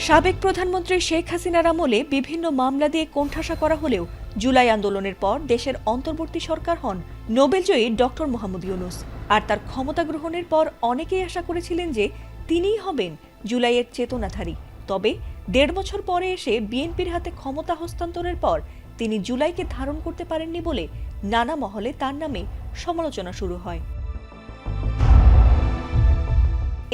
সাবেক প্রধানমন্ত্রী শেখ হাসিনার আমলে বিভিন্ন মামলা দিয়ে কোণঠাসা করা হলেও জুলাই আন্দোলনের পর দেশের অন্তর্বর্তী সরকার হন নোবেলজয়ী ডক্টর মোহাম্মদ ইউনূস। আর তার ক্ষমতা গ্রহণের পর অনেকেই আশা করেছিলেন যে তিনিই হবেন জুলাইয়ের চেতনাধারী। তবে ১.৫ বছর পরে এসে বিএনপির হাতে ক্ষমতা হস্তান্তরের পর তিনি জুলাইকে ধারণ করতে পারেননি বলে নানা মহলে তার নামে সমালোচনা শুরু হয়।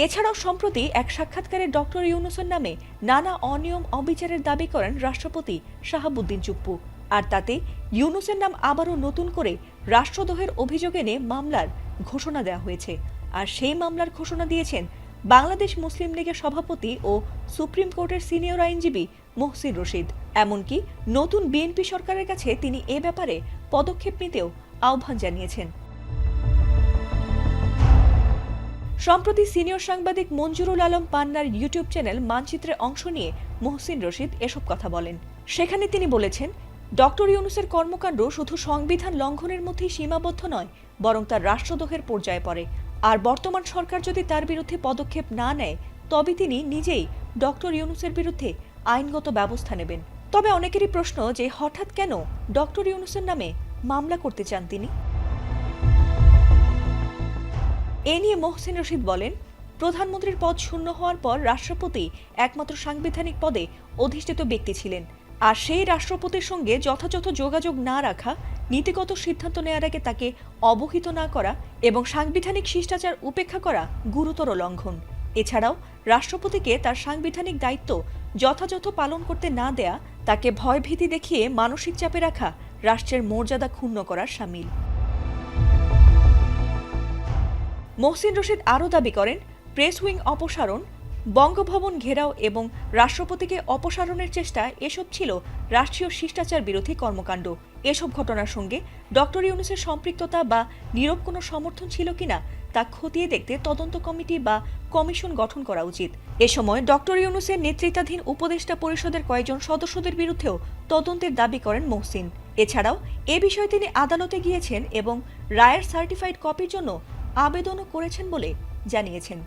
এছাড়াও সম্প্রতি এক সাক্ষাৎকারে ডক্টর ইউনূসের নামে নানা অনিয়ম অবিচারের দাবি করেন রাষ্ট্রপতি শাহাবুদ্দিন চুপ্পু। আর তাতে ইউনূসের নাম আবারও নতুন করে রাষ্ট্রদ্রোহের অভিযোগ এনে মামলার ঘোষণা দেওয়া হয়েছে। আর সেই মামলার ঘোষণা দিয়েছেন বাংলাদেশ মুসলিম লীগের সভাপতি ও সুপ্রিম কোর্টের সিনিয়র আইনজীবী মোহসিন রশিদ। এমনকি নতুন বিএনপি সরকারের কাছে তিনি এ ব্যাপারে পদক্ষেপ নিতেও আহ্বান জানিয়েছেন। সম্প্রতি সিনিয়র সাংবাদিক মঞ্জুরুল আলম পান্নার ইউটিউব চ্যানেল মানচিত্রে অংশ নিয়ে মোহসিন রশিদ এসব কথা বলেন। সেখানে তিনি বলেছেন, ডক্টর ইউনূসের কর্মকাণ্ড শুধু সংবিধান লঙ্ঘনের মধ্যেই সীমাবদ্ধ নয়, বরং তার রাষ্ট্রদ্রোহের পর্যায়ে পড়ে। আর বর্তমান সরকার যদি তার বিরুদ্ধে পদক্ষেপ না নেয় তবে তিনি নিজেই ডক্টর ইউনূসের বিরুদ্ধে আইনগত ব্যবস্থা নেবেন। তবে অনেকেরই প্রশ্ন যে হঠাৎ কেন ডক্টর ইউনূসের নামে মামলা করতে চান তিনি। এ নিয়ে মোহসিন রশিদ বলেন, প্রধানমন্ত্রীর পদ শূন্য হওয়ার পর রাষ্ট্রপতি একমাত্র সাংবিধানিক পদে অধিষ্ঠিত ব্যক্তি ছিলেন। আর সেই রাষ্ট্রপতির সঙ্গে যথাযথ যোগাযোগ না রাখা, নীতিগত সিদ্ধান্ত নেওয়ার আগে তাকে অবহিত না করা এবং সাংবিধানিক শিষ্টাচার উপেক্ষা করা গুরুতর লঙ্ঘন। এছাড়াও রাষ্ট্রপতিকে তার সাংবিধানিক দায়িত্ব যথাযথ পালন করতে না দেয়া, তাকে ভয়ভীতি দেখিয়ে মানসিক চাপে রাখা রাষ্ট্রের মর্যাদা ক্ষুণ্ণ করার শামিল। মোহসিন রশিদ আরও দাবি করেন, প্রেস উইং অপসারণ, বঙ্গভবন ঘেরাও এবং রাষ্ট্রপতিকে অপসারণের চেষ্টা এসব ছিল রাষ্ট্রীয় শিষ্টাচার বিরোধী কর্মকাণ্ড। এসব ঘটনার সঙ্গে ডক্টর ইউনূসের সম্পৃক্ততা বা নীরব কোনো সমর্থন ছিল কিনা তা খতিয়ে দেখতে তদন্ত কমিটি বা কমিশন গঠন করা উচিত। এ সময় ডক্টর ইউনূসের নেতৃত্বাধীন উপদেষ্টা পরিষদের কয়েকজন সদস্যদের বিরুদ্ধেও তদন্তের দাবি করেন মোহসিন। এছাড়াও এ বিষয়ে তিনি আদালতে গিয়েছেন এবং রায়ের সার্টিফাইড কপির জন্য আবেদনও করেছেন বলে জানিয়েছেন।